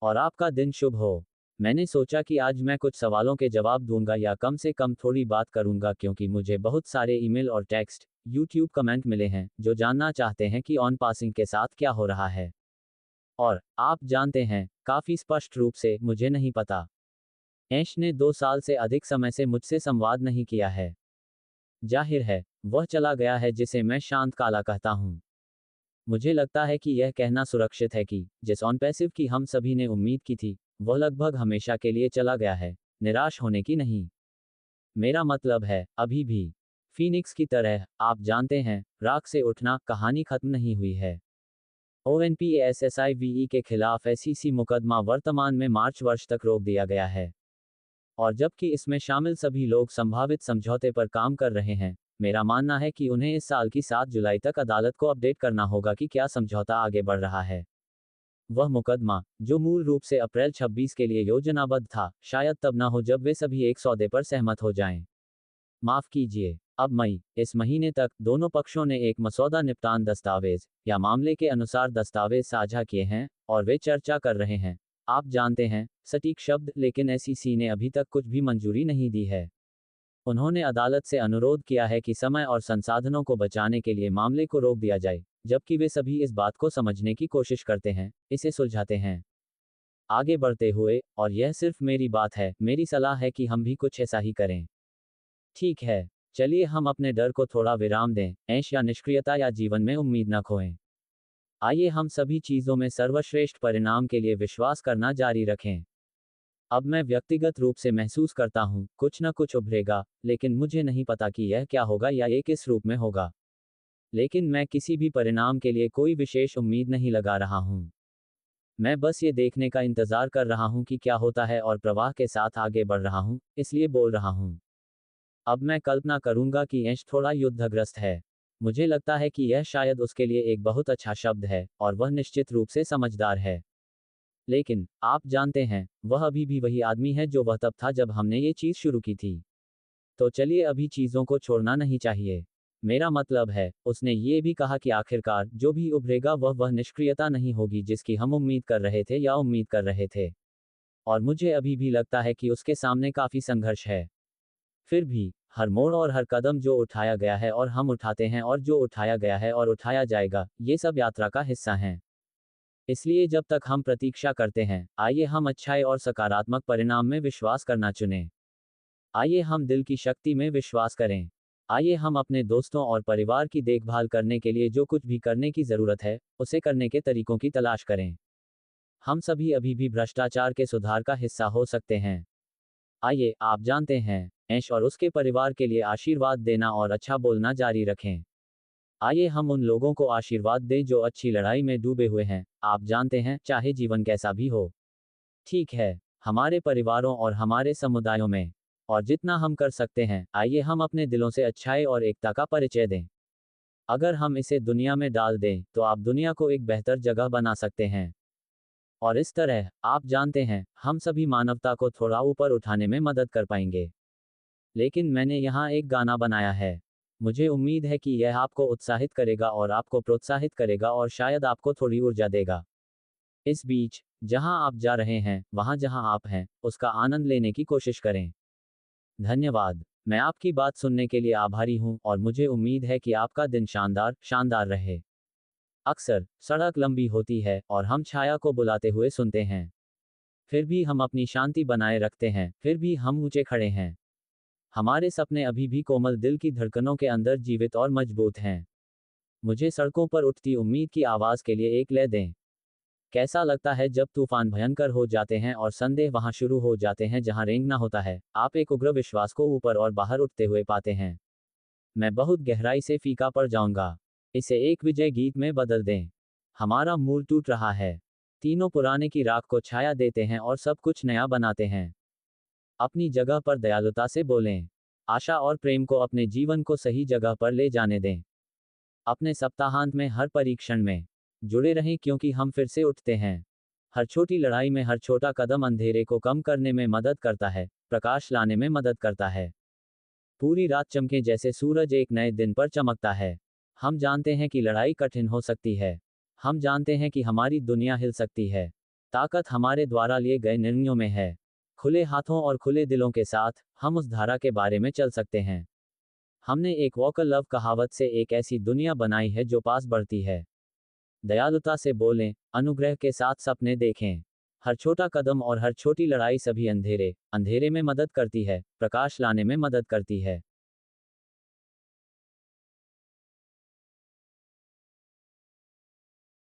और आपका दिन शुभ हो। मैंने सोचा कि आज मैं कुछ सवालों के जवाब दूंगा या कम से कम थोड़ी बात करूंगा क्योंकि मुझे बहुत सारे ईमेल और टेक्स्ट, यूट्यूब कमेंट मिले हैं जो जानना चाहते हैं कि ऑन पासिंग के साथ क्या हो रहा है। और आप जानते हैं, काफी स्पष्ट रूप से मुझे नहीं पता। ऐश ने 2 साल से अधिक समय से मुझसे संवाद नहीं किया है। जाहिर है, वह चला गया है जिसे मैं शांत काला कहता हूं। मुझे लगता है कि यह कहना सुरक्षित है कि जिस ऑन पैसिव की हम सभी ने उम्मीद की थी, वह लगभग हमेशा के लिए चला गया है, निराश होने की नहीं। मेरा मतलब है, अभी भी फीनिक्स की तरह, आप जानते हैं, राख से उठना, कहानी खत्म नहीं हुई है। ONPASSIVE के खिलाफ SEC मुकदमा वर्तमान में मार्च वर्ष तक रोक दिया गया है। और जबकि इसमें शामिल सभी लोग संभावित समझौते पर काम कर रहे हैं, मेरा मानना है कि उन्हें इस साल की 7 जुलाई तक अदालत को अपडेट करना होगा कि क्या समझौता आगे बढ़ रहा है। वह मुकदमा, जो मूल रूप से अप्रैल 26 के लिए योजनाबद्ध था, शायद तब न हो जब वे सभी एक सौदे पर सहमत हो जाएं। माफ कीजिए, अब मई, इस महीने तक, दोनों पक्षों ने एक मसौदा निपटान दस्तावेज, या मामले के अनुसार दस्तावेज साझा किए हैं, और वे चर्चा कर रहे हैं। आप जानते हैं, सटीक शब्द, लेकिन SEC ने अभी तक कुछ भी मंजूरी नहीं दी है। उन्होंने अदालत से अनुरोध किया है कि समय और संसाधनों को बचाने के लिए मामले को रोक दिया जाए, जबकि वे सभी इस बात को समझने की कोशिश करते हैं, इसे सुलझाते हैं। आगे बढ़ते हुए, और यह सिर्फ मेरी बात है, मेरी सलाह है कि हम भी कुछ ऐसा ही करें। ठीक है, चलिए हम अपने डर को थोड़ा विराम दें, ऐश या निष्क्रियता या जीवन में उम्मीद न खोएं। आइए हम सभी चीजों में सर्वश्रेष्ठ परिणाम के लिए विश्वास करना जारी रखें। अब मैं व्यक्तिगत रूप से महसूस करता हूं, कुछ न कुछ उभरेगा, लेकिन मुझे नहीं पता कि यह क्या होगा या ये किस रूप में होगा। लेकिन मैं किसी भी परिणाम के लिए कोई विशेष उम्मीद नहीं लगा रहा हूं। मैं बस ये देखने का इंतजार कर रहा हूं कि क्या होता है और प्रवाह के साथ आगे बढ़ रहा हूं, इसलिए बोल रहा हूं। अब मैं कल्पना करूंगा कि ऐश थोड़ा युद्धग्रस्त है। मुझे लगता है कि यह शायद उसके लिए एक बहुत अच्छा शब्द है, और वह निश्चित रूप से समझदार है। लेकिन, आप जानते हैं, वह अभी भी वही आदमी है जो वह तब था जब हमने ये चीज शुरू की थी। तो चलिए अभी चीजों को छोड़ना नहीं चाहिए। मेरा मतलब है, उसने ये भी कहा कि आखिरकार जो भी उभरेगा वह निष्क्रियता नहीं होगी जिसकी हम उम्मीद कर रहे थे या उम्मीद कर रहे थे। और मुझे अभी भी लगता है कि उसके सामने काफी संघर्ष है। फिर भी, हर मोड़ और हर कदम जो उठाया गया है और हम उठाते हैं और जो उठाया गया है और उठाया जाएगा, ये सब यात्रा का हिस्सा हैं। इसलिए जब तक हम प्रतीक्षा करते हैं, आइए हम अच्छाई और सकारात्मक परिणाम में विश्वास करना चुनें। आइए हम दिल की शक्ति में विश्वास करें। आइए हम अपने दोस्तों और परिवार की देखभाल करने के लिए जो कुछ भी करने की जरूरत है, उसे करने के तरीकों की तलाश करें। हम सभी अभी भी भ्रष्टाचार के सुधार का हिस्सा हो सकते हैं। आइए, आप जानते हैं, ऐश और उसके परिवार के लिए आशीर्वाद देना और अच्छा बोलना जारी रखें। आइए हम उन लोगों को आशीर्वाद दें जो अच्छी लड़ाई में डूबे हुए हैं, आप जानते हैं, चाहे जीवन कैसा भी हो। ठीक है, हमारे परिवारों और हमारे समुदायों में। और जितना हम कर सकते हैं, आइए हम अपने दिलों से अच्छाई और एकता का परिचय दें। अगर हम इसे दुनिया में डाल दें, तो आप दुनिया को एक बेहतर जगह बना सकते हैं। और इस तरह, आप जानते हैं, हम सभी मानवता को थोड़ा ऊपर उठाने में मदद कर पाएंगे। लेकिन मैंने यहाँ एक गाना बनाया है। मुझे उम्मीद है कि यह आपको उत्साहित करेगा और आपको प्रोत्साहित करेगा और शायद आपको थोड़ी ऊर्जा देगा। इस बीच, जहां आप जा रहे हैं, वहां जहां आप हैं, उसका आनंद लेने की कोशिश करें। धन्यवाद। मैं आपकी बात सुनने के लिए आभारी हूं और मुझे उम्मीद है कि आपका दिन शानदार, शानदार रहे। अक्सर, सड़क लंबी होती है और हम छाया को बुलाते हुए सुनते हैं। फिर भी हम अपनी शांति बनाए रखते हैं, फिर भी हम ऊंचे खड़े हैं। हमारे सपने अभी भी कोमल दिल की धड़कनों के अंदर जीवित और मजबूत हैं। मुझे सड़कों पर उठती उम्मीद की आवाज के लिए एक लय दें। कैसा लगता है जब तूफान भयंकर हो जाते हैं और संदेह वहां शुरू हो जाते हैं जहां रेंगना होता है, आप एक उग्र विश्वास को ऊपर और बाहर उठते हुए पाते हैं। मैं बहुत गहराई से फीका पड़ जाऊंगा। इसे एक विजय गीत में बदल दें। हमारा मूल टूट रहा है। तीनों पुराने की राख को छाया देते हैं और सब कुछ नया बनाते हैं। अपनी जगह पर दयालुता से बोलें। आशा और प्रेम को अपने जीवन को सही जगह पर ले जाने दें। अपने सप्ताहांत में हर परीक्षण में जुड़े रहें क्योंकि हम फिर से उठते हैं। हर छोटी लड़ाई में हर छोटा कदम अंधेरे को कम करने में मदद करता है, प्रकाश लाने में मदद करता है। पूरी रात चमके जैसे सूरज एक नए दिन पर चमकता है। हम जानते हैं कि लड़ाई कठिन हो सकती है। हम जानते हैं कि हमारी दुनिया हिल सकती है। ताकत हमारे द्वारा लिए गए निर्णयों में है। खुले हाथों और खुले दिलों के साथ हम उस धारा के बारे में चल सकते हैं। हमने एक वॉकर लव कहावत से एक ऐसी दुनिया बनाई है जो पास बढ़ती है। दयालुता से बोलें, अनुग्रह के साथ सपने देखें। हर छोटा कदम और हर छोटी लड़ाई सभी अंधेरे में मदद करती है, प्रकाश लाने में मदद करती है।